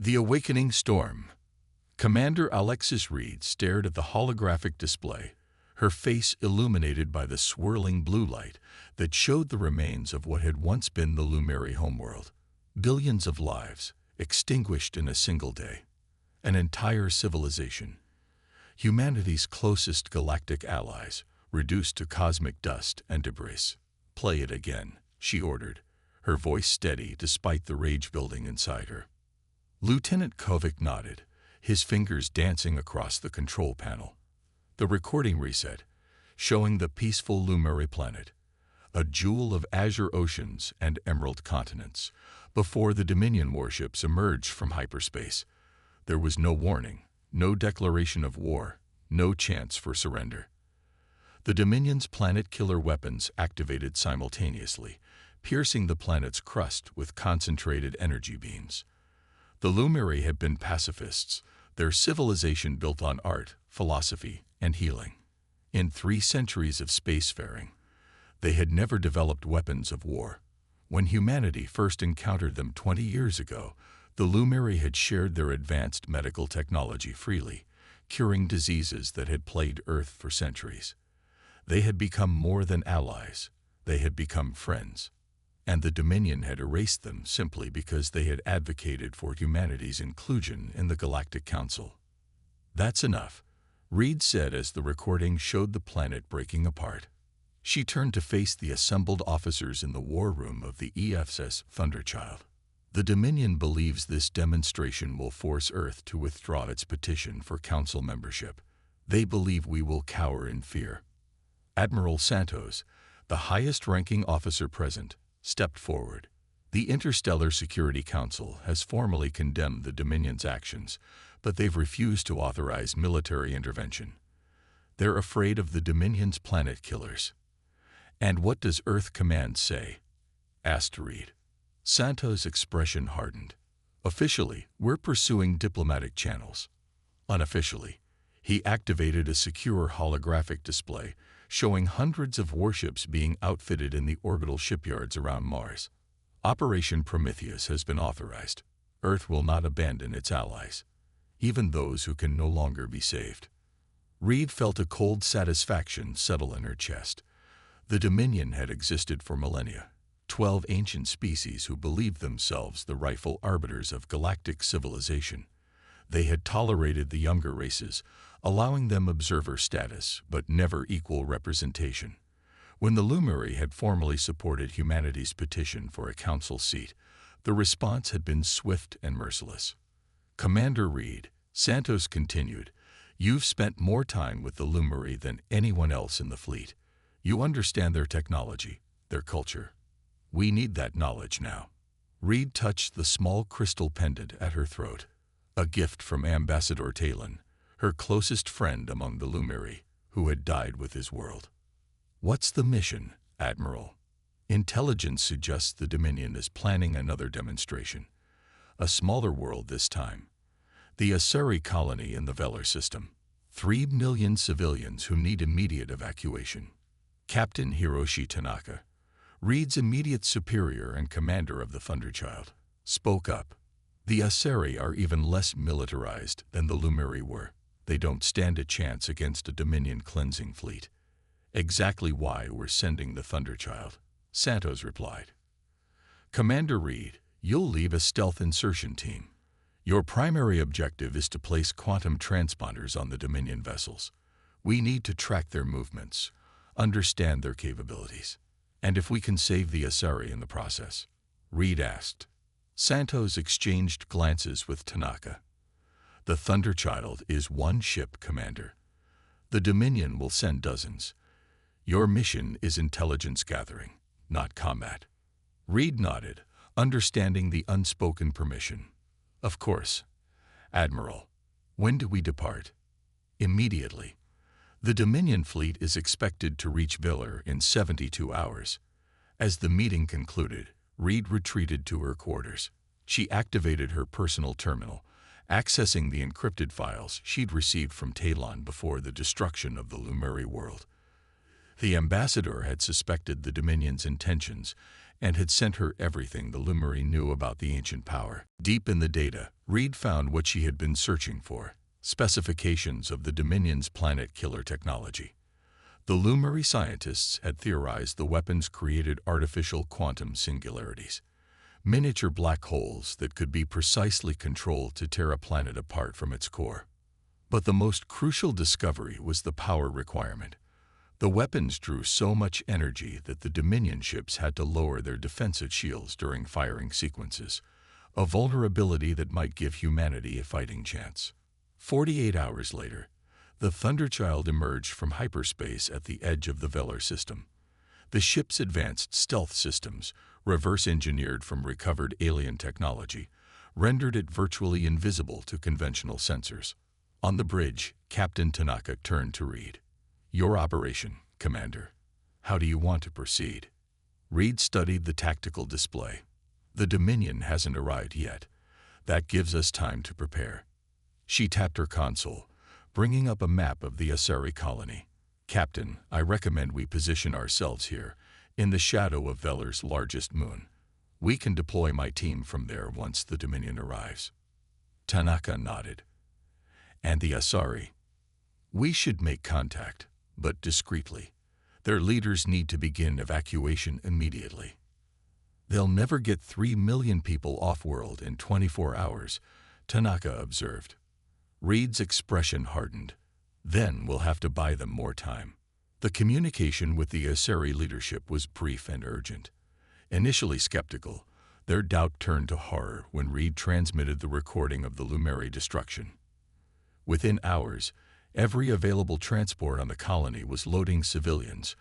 The Awakening Storm. Commander Alexis Reed stared at the holographic display, her face illuminated by the swirling blue light that showed the remains of what had once been the Lumeri homeworld. Billions of lives, extinguished in a single day. An entire civilization. Humanity's closest galactic allies, reduced to cosmic dust and debris. "Play it again," she ordered, her voice steady despite the rage building inside her. Lieutenant Kovic nodded, his fingers dancing across the control panel. The recording reset, showing the peaceful Lumeri planet, a jewel of azure oceans and emerald continents, before the Dominion warships emerged from hyperspace. There was no warning, no declaration of war, no chance for surrender. The Dominion's planet-killer weapons activated simultaneously, piercing the planet's crust with concentrated energy beams. The Lumeri had been pacifists, their civilization built on art, philosophy, and healing. In 3 centuries of spacefaring, they had never developed weapons of war. When humanity first encountered them 20 years ago, the Lumeri had shared their advanced medical technology freely, curing diseases that had plagued Earth for centuries. They had become more than allies, they had become friends. And the Dominion had erased them simply because they had advocated for humanity's inclusion in the Galactic Council. "That's enough," Reed said as the recording showed the planet breaking apart. She turned to face the assembled officers in the war room of the EFSS Thunderchild. "The Dominion believes this demonstration will force Earth to withdraw its petition for Council membership. They believe we will cower in fear." Admiral Santos, the highest-ranking officer present, stepped forward. "The Interstellar Security Council has formally condemned the Dominion's actions, but they've refused to authorize military intervention. They're afraid of the Dominion's planet killers." "And what does Earth Command say?" asked Reed. Santos' expression hardened. "Officially, we're pursuing diplomatic channels. Unofficially, he activated a secure holographic display showing hundreds of warships being outfitted in the orbital shipyards around Mars. Operation Prometheus has been authorized. Earth will not abandon its allies, even those who can no longer be saved." Reed felt a cold satisfaction settle in her chest. The Dominion had existed for millennia. 12 ancient species who believed themselves the rightful arbiters of galactic civilization. They had tolerated the younger races, allowing them observer status, but never equal representation. When the Lumeri had formally supported humanity's petition for a council seat, the response had been swift and merciless. "Commander Reed," Santos continued, "you've spent more time with the Lumeri than anyone else in the fleet. You understand their technology, their culture. We need that knowledge now." Reed touched the small crystal pendant at her throat, a gift from Ambassador Talon, her closest friend among the Lumeri, who had died with his world. "What's the mission, Admiral?" "Intelligence suggests the Dominion is planning another demonstration. A smaller world this time. The Asari colony in the Velar system. 3 million civilians who need immediate evacuation." Captain Hiroshi Tanaka, Reed's immediate superior and commander of the Thunderchild, spoke up. "The Asari are even less militarized than the Lumeri were. They don't stand a chance against a Dominion cleansing fleet." "Exactly why we're sending the Thunderchild," Santos replied. "Commander Reed, you'll lead a stealth insertion team. Your primary objective is to place quantum transponders on the Dominion vessels. We need to track their movements, understand their capabilities. And if we can save the Asari in the process," Reed asked. Santos exchanged glances with Tanaka. "The Thunderchild is 1 ship, Commander. The Dominion will send dozens. Your mission is intelligence gathering, not combat." Reed nodded, understanding the unspoken permission. "Of course, Admiral. When do we depart?" "Immediately. The Dominion fleet is expected to reach Velar in 72 hours. As the meeting concluded, Reed retreated to her quarters. She activated her personal terminal, accessing the encrypted files she'd received from Talon before the destruction of the Lumeri world. The ambassador had suspected the Dominion's intentions and had sent her everything the Lumeri knew about the ancient power. Deep in the data, Reed found what she had been searching for: specifications of the Dominion's planet-killer technology. The Lumeri scientists had theorized the weapons created artificial quantum singularities, miniature black holes that could be precisely controlled to tear a planet apart from its core. But the most crucial discovery was the power requirement. The weapons drew so much energy that the Dominion ships had to lower their defensive shields during firing sequences, a vulnerability that might give humanity a fighting chance. 48 hours later, the Thunderchild emerged from hyperspace at the edge of the Velar system. The ship's advanced stealth systems, reverse-engineered from recovered alien technology, rendered it virtually invisible to conventional sensors. On the bridge, Captain Tanaka turned to Reed. "Your operation, Commander. How do you want to proceed?" Reed studied the tactical display. "The Dominion hasn't arrived yet. That gives us time to prepare." She tapped her console, bringing up a map of the Asari colony. "Captain, I recommend we position ourselves here, in the shadow of Velar's largest moon. We can deploy my team from there once the Dominion arrives." Tanaka nodded. "And the Asari?" "We should make contact, but discreetly. Their leaders need to begin evacuation immediately." "They'll never get 3 million people off-world in 24 hours, Tanaka observed. Reed's expression hardened. "Then we'll have to buy them more time." The communication with the Asari leadership was brief and urgent. Initially skeptical, their doubt turned to horror when Reed transmitted the recording of the Lumeri destruction. Within hours, every available transport on the colony was loading civilians,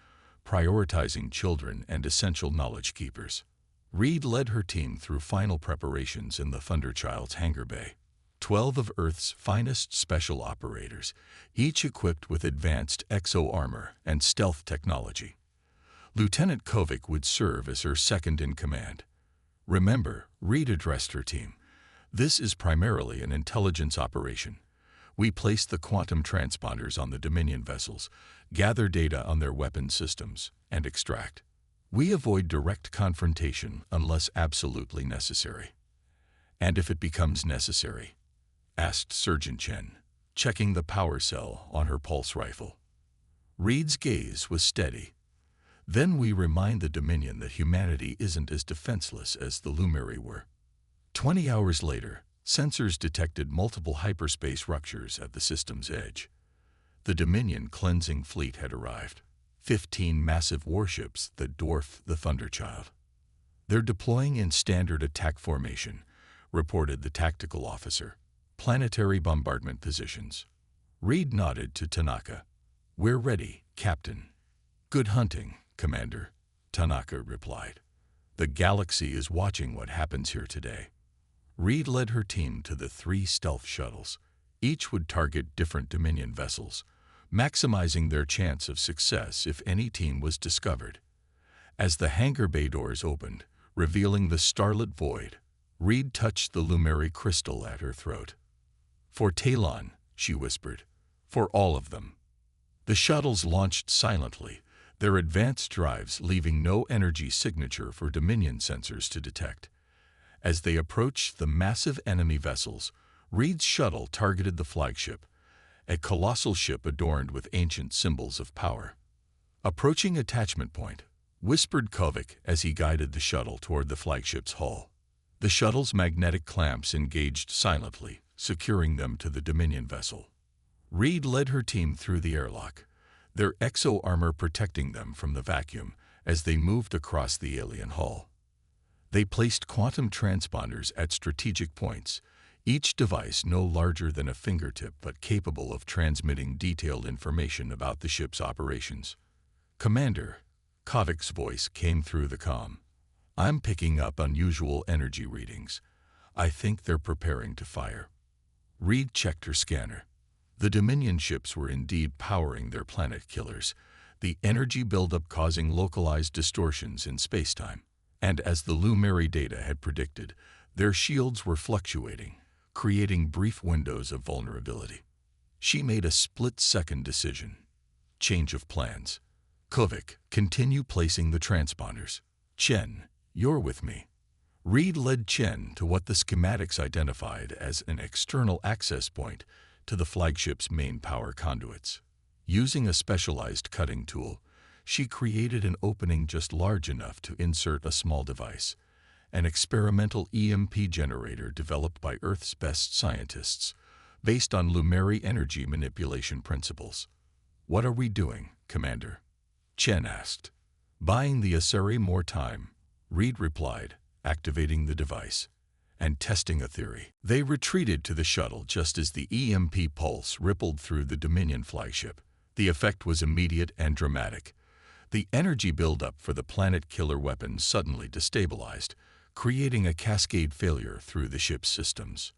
prioritizing children and essential knowledge keepers. Reed led her team through final preparations in the Thunderchild's hangar bay. 12 of Earth's finest special operators, each equipped with advanced exo-armor and stealth technology. Lieutenant Kovic would serve as her second-in-command. "Remember," Reed addressed her team, "this is primarily an intelligence operation. We place the quantum transponders on the Dominion vessels, gather data on their weapon systems, and extract. We avoid direct confrontation unless absolutely necessary." "And if it becomes necessary?" asked Surgeon Chen, checking the power cell on her pulse rifle. Reed's gaze was steady. "Then we remind the Dominion that humanity isn't as defenseless as the Lumeri were." 20 hours later, sensors detected multiple hyperspace ruptures at the system's edge. The Dominion cleansing fleet had arrived, 15 massive warships that dwarfed the Thunderchild. "They're deploying in standard attack formation," reported the tactical officer. "Planetary bombardment positions." Reed nodded to Tanaka. "We're ready, Captain." "Good hunting, Commander," Tanaka replied. "The galaxy is watching what happens here today." Reed led her team to the 3 stealth shuttles. Each would target different Dominion vessels, maximizing their chance of success if any team was discovered. As the hangar bay doors opened, revealing the starlit void, Reed touched the Lumeri crystal at her throat. "For Talon," she whispered. "For all of them." The shuttles launched silently, their advanced drives leaving no energy signature for Dominion sensors to detect. As they approached the massive enemy vessels, Reed's shuttle targeted the flagship, a colossal ship adorned with ancient symbols of power. "Approaching attachment point," whispered Kovic as he guided the shuttle toward the flagship's hull. The shuttle's magnetic clamps engaged silently, securing them to the Dominion vessel. Reed led her team through the airlock, their exo-armor protecting them from the vacuum as they moved across the alien hull. They placed quantum transponders at strategic points, each device no larger than a fingertip but capable of transmitting detailed information about the ship's operations. "Commander," Kovic's voice came through the comm. "I'm picking up unusual energy readings. I think they're preparing to fire." Reed checked her scanner. The Dominion ships were indeed powering their planet killers, the energy buildup causing localized distortions in spacetime. And as the Lumeri data had predicted, their shields were fluctuating, creating brief windows of vulnerability. She made a split-second decision. Change of plans. "Kovic, continue placing the transponders. Chen, You're with me. Reed led Chen to what the schematics identified as an external access point to the flagship's main power conduits. Using a specialized cutting tool, she created an opening just large enough to insert a small device, an experimental EMP generator developed by Earth's best scientists, based on Lumeri energy manipulation principles. "What are we doing, Commander?" Chen asked. "Buying the Asari more time," Reed replied, activating the device and testing a theory. They retreated to the shuttle just as the EMP pulse rippled through the Dominion flagship. The effect was immediate and dramatic. The energy buildup for the planet-killer weapon suddenly destabilized, creating a cascade failure through the ship's systems.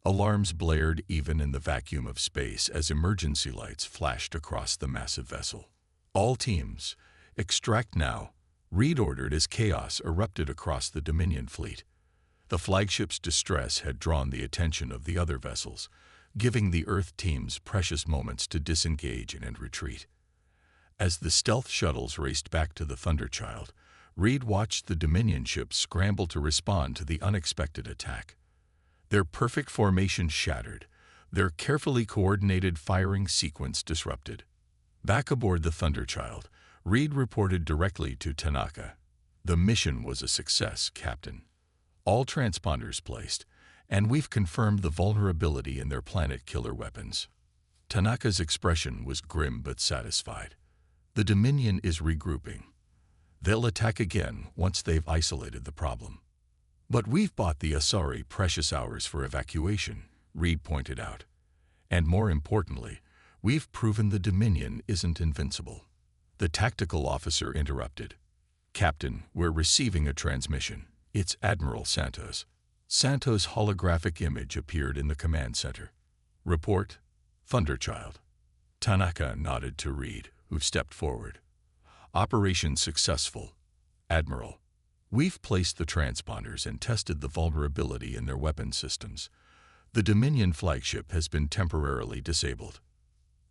Alarms blared even in the vacuum of space as emergency lights flashed across the massive vessel. "All teams, extract now," Reed ordered as chaos erupted across the Dominion fleet. The flagship's distress had drawn the attention of the other vessels, giving the Earth teams precious moments to disengage and retreat. As the stealth shuttles raced back to the Thunderchild, Reed watched the Dominion ships scramble to respond to the unexpected attack. Their perfect formation shattered, their carefully coordinated firing sequence disrupted. Back aboard the Thunderchild, Reed reported directly to Tanaka. "The mission was a success, Captain. All transponders placed, and we've confirmed the vulnerability in their planet-killer weapons." Tanaka's expression was grim but satisfied. "The Dominion is regrouping. They'll attack again once they've isolated the problem." "But we've bought the Asari precious hours for evacuation," Reed pointed out. "And more importantly, we've proven the Dominion isn't invincible." The tactical officer interrupted. "Captain, we're receiving a transmission. It's Admiral Santos." Santos' holographic image appeared in the command center. "Report, Thunderchild." Tanaka nodded to Reed, who stepped forward. "Operation successful, Admiral. We've placed the transponders and tested the vulnerability in their weapon systems. The Dominion flagship has been temporarily disabled."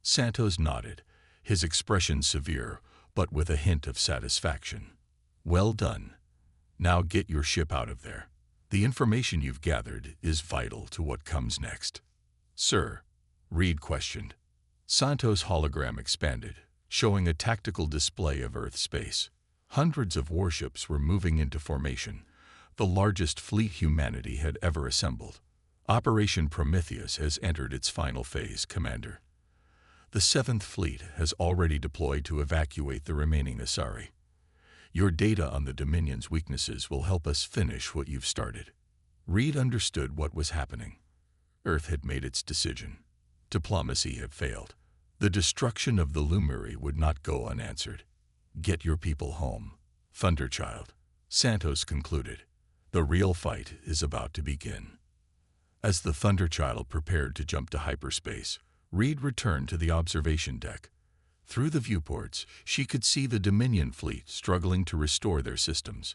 Santos nodded, his expression severe, but with a hint of satisfaction. "Well done. Now get your ship out of there. The information you've gathered is vital to what comes next." "Sir?" Reed questioned. Santos' hologram expanded, showing a tactical display of Earth space. Hundreds of warships were moving into formation, the largest fleet humanity had ever assembled. "Operation Prometheus has entered its final phase, Commander. The 7th Fleet has already deployed to evacuate the remaining Asari. Your data on the Dominion's weaknesses will help us finish what you've started." Reed understood what was happening. Earth had made its decision. Diplomacy had failed. The destruction of the Lumeri would not go unanswered. "Get your people home, Thunderchild," Santos concluded. "The real fight is about to begin." As the Thunderchild prepared to jump to hyperspace, Reed returned to the observation deck. Through the viewports, she could see the Dominion fleet struggling to restore their systems,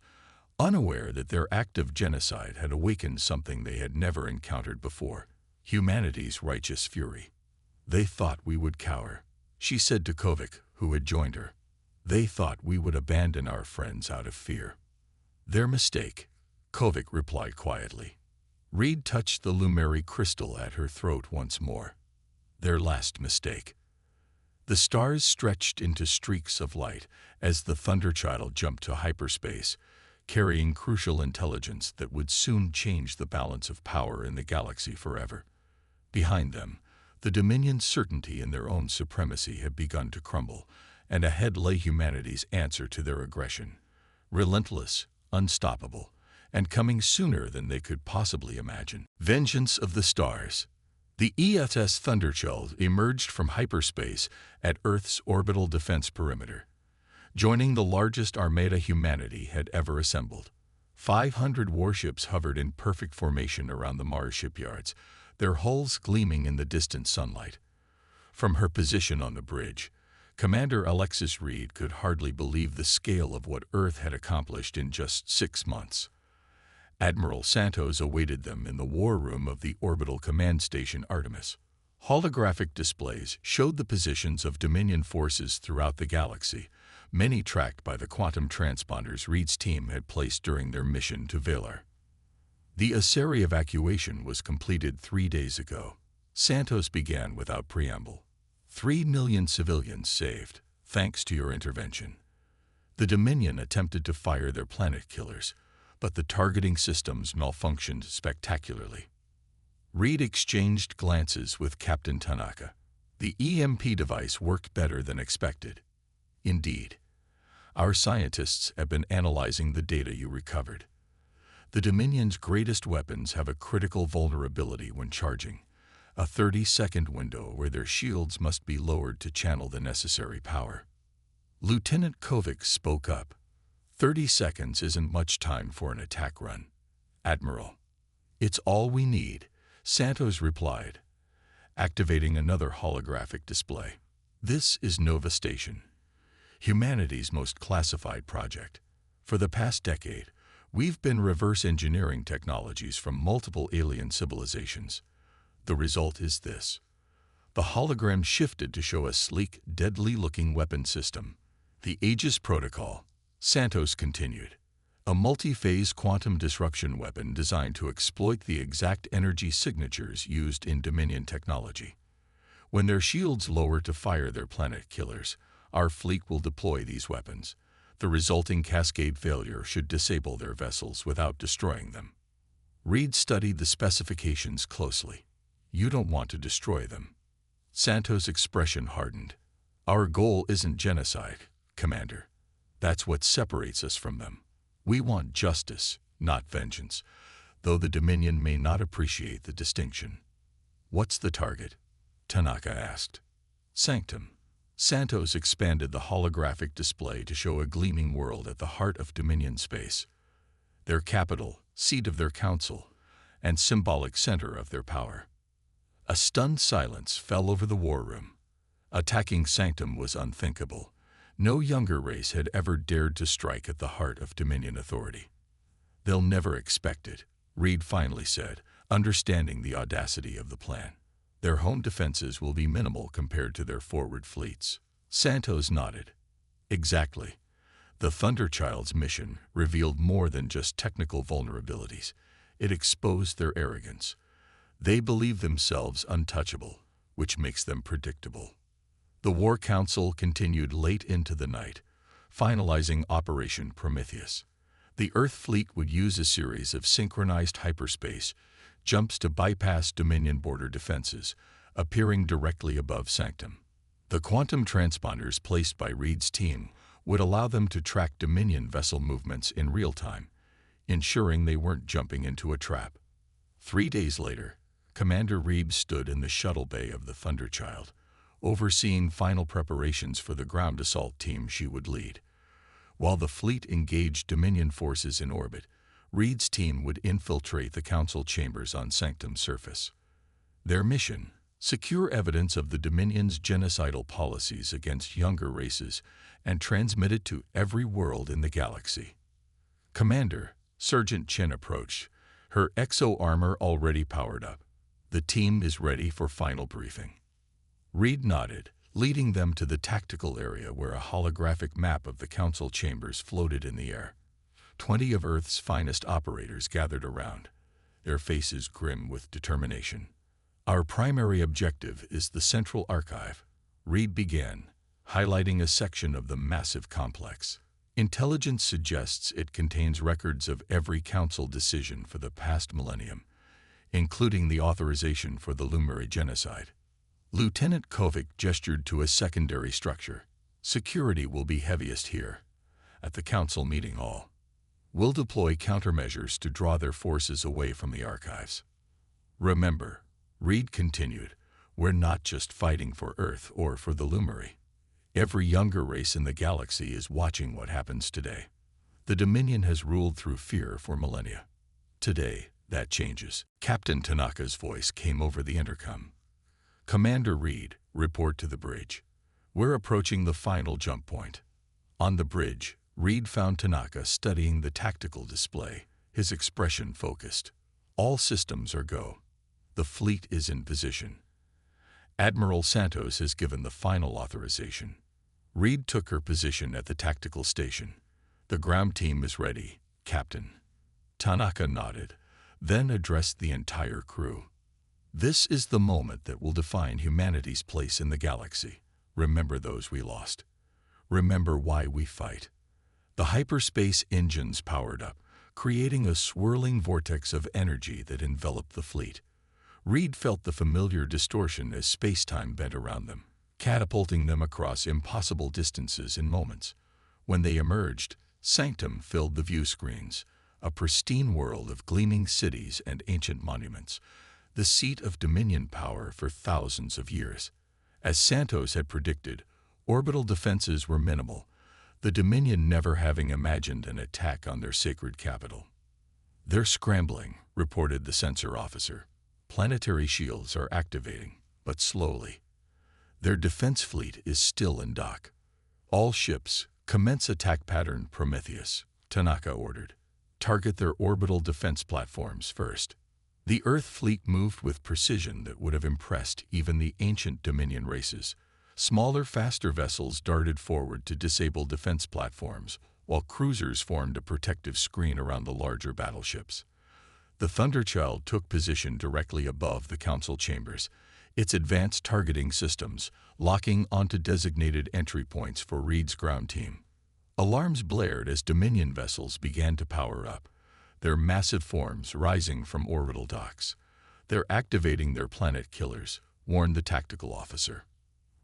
unaware that their act of genocide had awakened something they had never encountered before: humanity's righteous fury. "They thought we would cower," she said to Kovic, who had joined her. "They thought we would abandon our friends out of fear." "Their mistake," Kovic replied quietly. Reed touched the Lumeri crystal at her throat once more. "Their last mistake." The stars stretched into streaks of light as the Thunderchild jumped to hyperspace, carrying crucial intelligence that would soon change the balance of power in the galaxy forever. Behind them, the Dominion's certainty in their own supremacy had begun to crumble, and ahead lay humanity's answer to their aggression. Relentless, unstoppable, and coming sooner than they could possibly imagine. Vengeance of the Stars. The ESS Thunderchild emerged from hyperspace at Earth's orbital defense perimeter, joining the largest armada humanity had ever assembled. 500 warships hovered in perfect formation around the Mars shipyards, their hulls gleaming in the distant sunlight. From her position on the bridge, Commander Alexis Reed could hardly believe the scale of what Earth had accomplished in just 6 months. Admiral Santos awaited them in the war room of the orbital command station Artemis. Holographic displays showed the positions of Dominion forces throughout the galaxy, many tracked by the quantum transponders Reed's team had placed during their mission to Velar. The Asari evacuation was completed 3 days ago. Santos began without preamble. 3 million civilians saved, thanks to your intervention. The Dominion attempted to fire their planet killers, but the targeting systems malfunctioned spectacularly. Reed exchanged glances with Captain Tanaka. The EMP device worked better than expected. Indeed, our scientists have been analyzing the data you recovered. The Dominion's greatest weapons have a critical vulnerability when charging, a 30-second window where their shields must be lowered to channel the necessary power. Lieutenant Kovic spoke up. 30 seconds isn't much time for an attack run. Admiral, it's all we need, Santos replied, activating another holographic display. This is Nova Station, humanity's most classified project. For the past decade, we've been reverse engineering technologies from multiple alien civilizations. The result is this. The hologram shifted to show a sleek, deadly-looking weapon system. The Aegis Protocol, Santos continued, a multi-phase quantum disruption weapon designed to exploit the exact energy signatures used in Dominion technology. When their shields lower to fire their planet killers, our fleet will deploy these weapons. The resulting cascade failure should disable their vessels without destroying them. Reed studied the specifications closely. You don't want to destroy them. Santos' expression hardened. Our goal isn't genocide, Commander. That's what separates us from them. We want justice, not vengeance, though the Dominion may not appreciate the distinction. What's the target? Tanaka asked. Sanctum. Santos expanded the holographic display to show a gleaming world at the heart of Dominion space. Their capital, seat of their council, and symbolic center of their power. A stunned silence fell over the war room. Attacking Sanctum was unthinkable. No younger race had ever dared to strike at the heart of Dominion authority. They'll never expect it, Reed finally said, understanding the audacity of the plan. Their home defenses will be minimal compared to their forward fleets. Santos nodded. Exactly. The Thunderchild's mission revealed more than just technical vulnerabilities. It exposed their arrogance. They believe themselves untouchable, which makes them predictable. The War Council continued late into the night, finalizing Operation Prometheus. The Earth fleet would use a series of synchronized hyperspace jumps to bypass Dominion border defenses, appearing directly above Sanctum. The quantum transponders placed by Reed's team would allow them to track Dominion vessel movements in real time, ensuring they weren't jumping into a trap. 3 days later, Commander Reed stood in the shuttle bay of the Thunderchild, overseeing final preparations for the ground assault team she would lead. While the fleet engaged Dominion forces in orbit, Reed's team would infiltrate the Council chambers on Sanctum's surface. Their mission: secure evidence of the Dominion's genocidal policies against younger races and transmit it to every world in the galaxy. Commander, Sergeant Chen approached, her exo-armor already powered up. The team is ready for final briefing. Reed nodded, leading them to the tactical area where a holographic map of the Council chambers floated in the air. 20 of Earth's finest operators gathered around, their faces grim with determination. Our primary objective is the Central Archive, Reed began, highlighting a section of the massive complex. Intelligence suggests it contains records of every Council decision for the past millennium, including the authorization for the Lumeri genocide. Lieutenant Kovic gestured to a secondary structure. Security will be heaviest here, at the Council meeting hall. We'll deploy countermeasures to draw their forces away from the archives. Remember, Reed continued, we're not just fighting for Earth or for the Lumeri. Every younger race in the galaxy is watching what happens today. The Dominion has ruled through fear for millennia. Today, that changes. Captain Tanaka's voice came over the intercom. Commander Reed, report to the bridge. We're approaching the final jump point. On the bridge, Reed found Tanaka studying the tactical display, his expression focused. All systems are go. The fleet is in position. Admiral Santos has given the final authorization. Reed took her position at the tactical station. "The ground team is ready, Captain." Tanaka nodded, then addressed the entire crew. "This is the moment that will define humanity's place in the galaxy. Remember those we lost. Remember why we fight." The hyperspace engines powered up, creating a swirling vortex of energy that enveloped the fleet. Reed felt the familiar distortion as space-time bent around them, catapulting them across impossible distances in moments. When they emerged, Sanctum filled the view screens, a pristine world of gleaming cities and ancient monuments, the seat of Dominion power for thousands of years. As Santos had predicted, orbital defenses were minimal, the Dominion never having imagined an attack on their sacred capital. "They're scrambling," reported the sensor officer. "Planetary shields are activating, but slowly. Their defense fleet is still in dock. All ships, commence attack pattern Prometheus," Tanaka ordered. "Target their orbital defense platforms first." The Earth fleet moved with precision that would have impressed even the ancient Dominion races. Smaller, faster vessels darted forward to disable defense platforms, while cruisers formed a protective screen around the larger battleships. The Thunderchild took position directly above the Council chambers, its advanced targeting systems locking onto designated entry points for Reed's ground team. Alarms blared as Dominion vessels began to power up, their massive forms rising from orbital docks. "They're activating their planet killers," warned the tactical officer.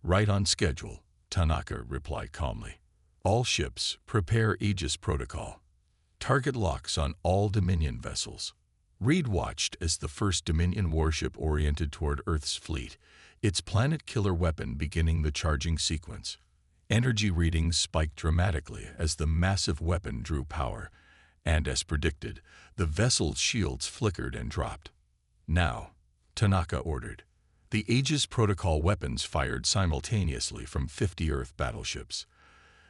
"Right on schedule," Tanaka replied calmly. "All ships, prepare Aegis protocol. Target locks on all Dominion vessels." Reed watched as the first Dominion warship oriented toward Earth's fleet, its planet killer weapon beginning the charging sequence. Energy readings spiked dramatically as the massive weapon drew power, and as predicted, the vessel's shields flickered and dropped. "Now," Tanaka ordered. The Aegis protocol weapons fired simultaneously from 50 Earth battleships.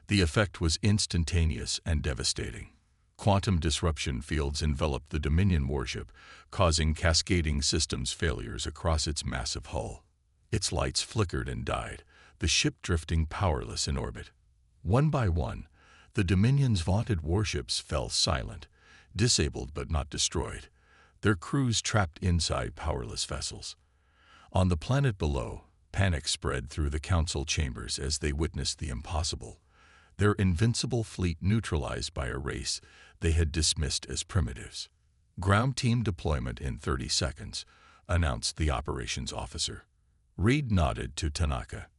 The effect was instantaneous and devastating. Quantum disruption fields enveloped the Dominion warship, causing cascading systems failures across its massive hull. Its lights flickered and died, the ship drifting powerless in orbit. One by one, the Dominion's vaunted warships fell silent, disabled but not destroyed, their crews trapped inside powerless vessels. On the planet below, panic spread through the Council chambers as they witnessed the impossible, their invincible fleet neutralized by a race they had dismissed as primitives. "Ground team deployment in 30 seconds, announced the operations officer. Reed nodded to Tanaka.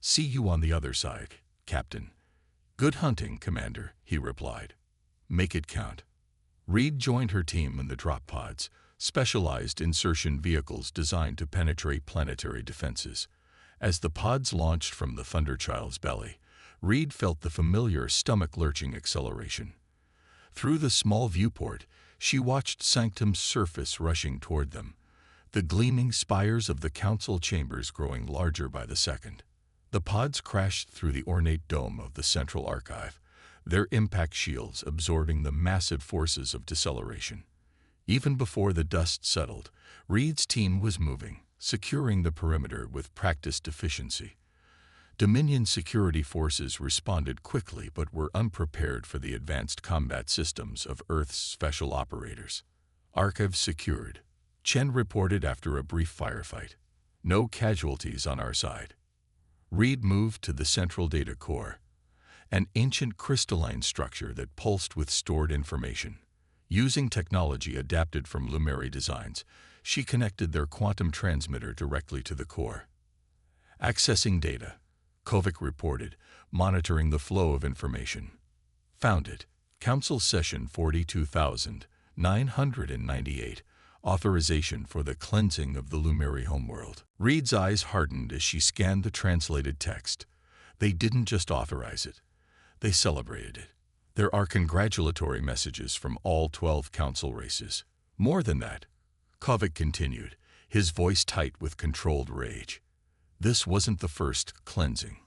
"See you on the other side, Captain." "Good hunting, Commander," he replied. "Make it count." Reed joined her team in the drop pods, specialized insertion vehicles designed to penetrate planetary defenses. As the pods launched from the Thunderchild's belly, Reed felt the familiar stomach-lurching acceleration. Through the small viewport, she watched Sanctum's surface rushing toward them, the gleaming spires of the Council chambers growing larger by the second. The pods crashed through the ornate dome of the Central Archive, their impact shields absorbing the massive forces of deceleration. Even before the dust settled, Reed's team was moving, securing the perimeter with practiced efficiency. Dominion security forces responded quickly but were unprepared for the advanced combat systems of Earth's special operators. "Archive secured," Chen reported after a brief firefight. "No casualties on our side." Reed moved to the central data core, an ancient crystalline structure that pulsed with stored information. Using technology adapted from Lumeri designs, she connected their quantum transmitter directly to the core. "Accessing data," Kovic reported, monitoring the flow of information. "Found it. Council Session 42,998. Authorization for the cleansing of the Lumeri homeworld." Reed's eyes hardened as she scanned the translated text. They didn't just authorize it. They celebrated it. There are congratulatory messages from all 12 Council races. More than that, Kovic continued, his voice tight with controlled rage. This wasn't the first cleansing.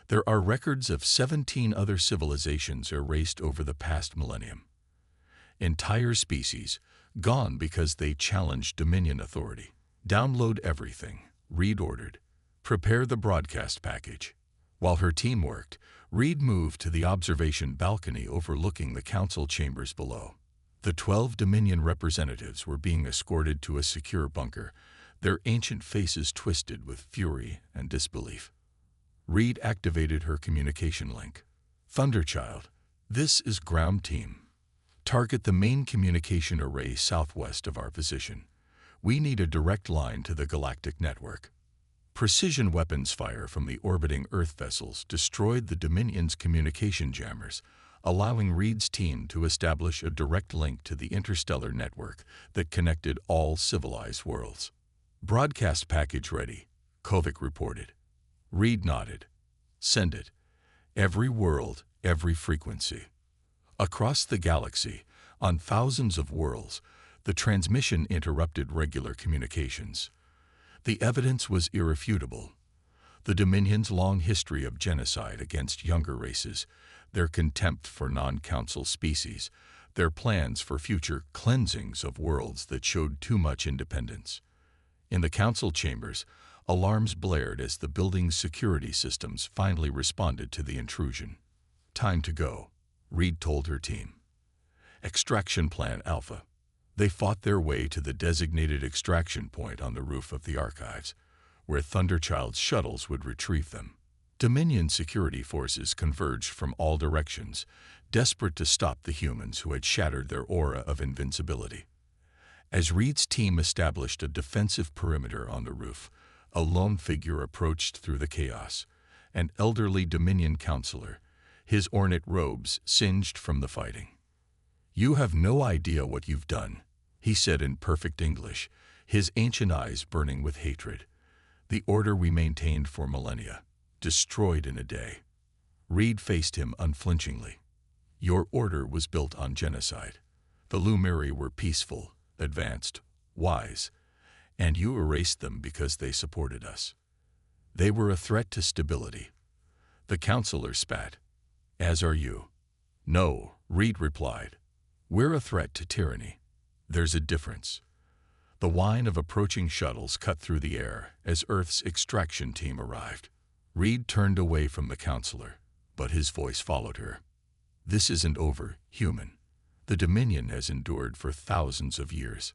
There are records of 17 other civilizations erased over the past millennium. Entire species, gone because they challenged Dominion authority. "Download everything," Reed ordered. "Prepare the broadcast package." While her team worked, Reed moved to the observation balcony overlooking the council chambers below. The 12 Dominion representatives were being escorted to a secure bunker, their ancient faces twisted with fury and disbelief. Reed activated her communication link. Thunderchild, this is ground team. Target the main communication array southwest of our position. We need a direct line to the galactic network. Precision weapons fire from the orbiting Earth vessels destroyed the Dominion's communication jammers, allowing Reed's team to establish a direct link to the interstellar network that connected all civilized worlds. Broadcast package ready, Kovic reported. Reed nodded. Send it. Every world, every frequency. Across the galaxy, on thousands of worlds, the transmission interrupted regular communications. The evidence was irrefutable. The Dominion's long history of genocide against younger races, their contempt for non-council species, their plans for future cleansings of worlds that showed too much independence. In the council chambers, alarms blared as the building's security systems finally responded to the intrusion. Time to go, Reed told her team. Extraction Plan Alpha. They fought their way to the designated extraction point on the roof of the archives, where Thunderchild's shuttles would retrieve them. Dominion security forces converged from all directions, desperate to stop the humans who had shattered their aura of invincibility. As Reed's team established a defensive perimeter on the roof, a lone figure approached through the chaos, an elderly Dominion counselor, his ornate robes singed from the fighting. "You have no idea what you've done," he said in perfect English, his ancient eyes burning with hatred. "The order we maintained for millennia, destroyed in a day." Reed faced him unflinchingly. "Your order was built on genocide. The Lumeri were peaceful, advanced, wise, and you erased them because they supported us. They were a threat to stability." The counselor spat. "As are you." "No," Reed replied. "We're a threat to tyranny. There's a difference." The whine of approaching shuttles cut through the air as Earth's extraction team arrived. Reed turned away from the counselor, but his voice followed her. "This isn't over, human. The Dominion has endured for thousands of years.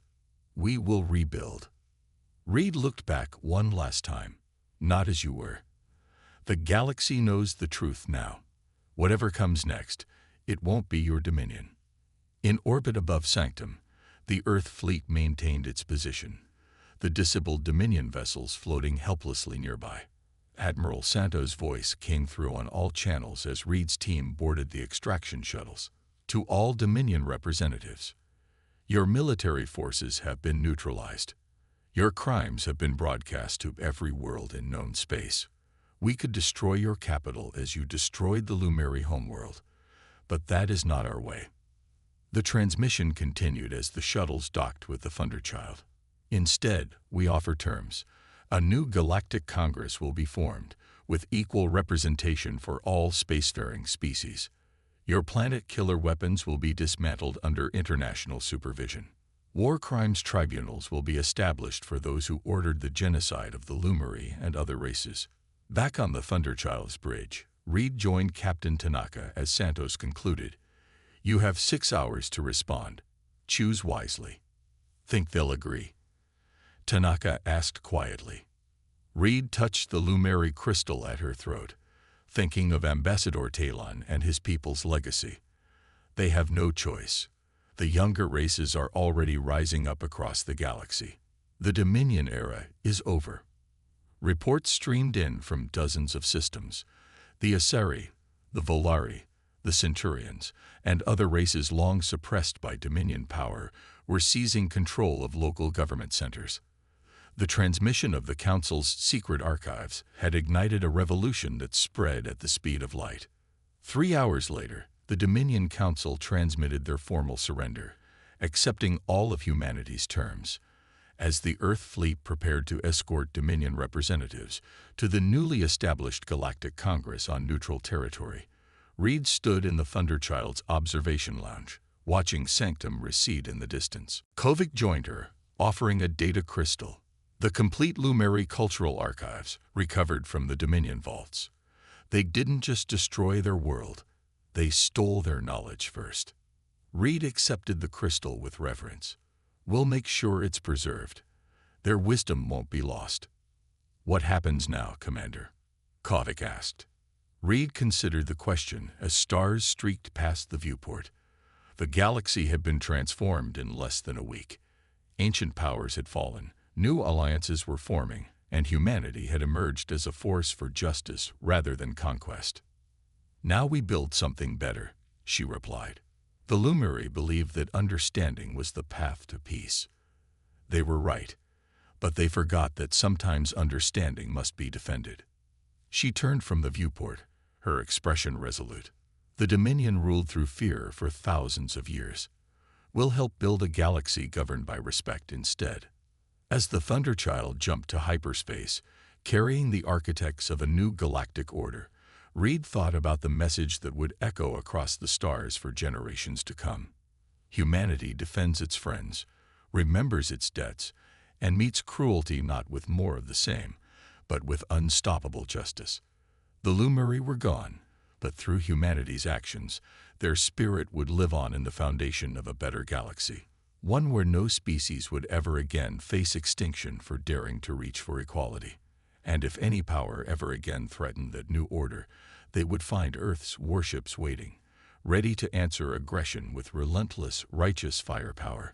We will rebuild." Reed looked back one last time. "Not as you were. The galaxy knows the truth now. Whatever comes next, it won't be your Dominion." In orbit above Sanctum, the Earth fleet maintained its position, the disabled Dominion vessels floating helplessly nearby. Admiral Santo's voice came through on all channels as Reed's team boarded the extraction shuttles. "To all Dominion representatives, your military forces have been neutralized. Your crimes have been broadcast to every world in known space. We could destroy your capital as you destroyed the Lumeri homeworld, but that is not our way." The transmission continued as the shuttles docked with the Thunderchild. "Instead, we offer terms. A new Galactic Congress will be formed, with equal representation for all spacefaring species. Your planet-killer weapons will be dismantled under international supervision. War crimes tribunals will be established for those who ordered the genocide of the Lumeri and other races." Back on the Thunderchild's bridge, Reed joined Captain Tanaka as Santos concluded. "You have 6 hours to respond. Choose wisely." "Think they'll agree?" Tanaka asked quietly. Reed touched the Lumeri crystal at her throat, thinking of Ambassador Talon and his people's legacy. "They have no choice. The younger races are already rising up across the galaxy. The Dominion era is over." Reports streamed in from dozens of systems. The Asari, the Volari, the Centurions, and other races long suppressed by Dominion power were seizing control of local government centers. The transmission of the Council's secret archives had ignited a revolution that spread at the speed of light. 3 hours later, the Dominion Council transmitted their formal surrender, accepting all of humanity's terms. As the Earth fleet prepared to escort Dominion representatives to the newly established Galactic Congress on neutral territory, Reed stood in the Thunderchild's observation lounge, watching Sanctum recede in the distance. Kovic joined her, offering a data crystal, the complete Lumeri cultural archives recovered from the Dominion vaults. They didn't just destroy their world, they stole their knowledge first. Reed accepted the crystal with reverence. We'll make sure it's preserved. Their wisdom won't be lost. What happens now, Commander? Kovic asked. Reed considered the question as stars streaked past the viewport. The galaxy had been transformed in less than a week. Ancient powers had fallen, new alliances were forming, and humanity had emerged as a force for justice rather than conquest. Now we build something better, she replied. The Lumiri believed that understanding was the path to peace. They were right, but they forgot that sometimes understanding must be defended. She turned from the viewport, her expression resolute. The Dominion ruled through fear for thousands of years. We'll help build a galaxy governed by respect instead. As the Thunderchild jumped to hyperspace, carrying the architects of a new galactic order, Reed thought about the message that would echo across the stars for generations to come. Humanity defends its friends, remembers its debts, and meets cruelty not with more of the same, but with unstoppable justice. The Lumiri were gone, but through humanity's actions, their spirit would live on in the foundation of a better galaxy, one where no species would ever again face extinction for daring to reach for equality. And if any power ever again threatened that new order, they would find Earth's warships waiting, ready to answer aggression with relentless, righteous firepower.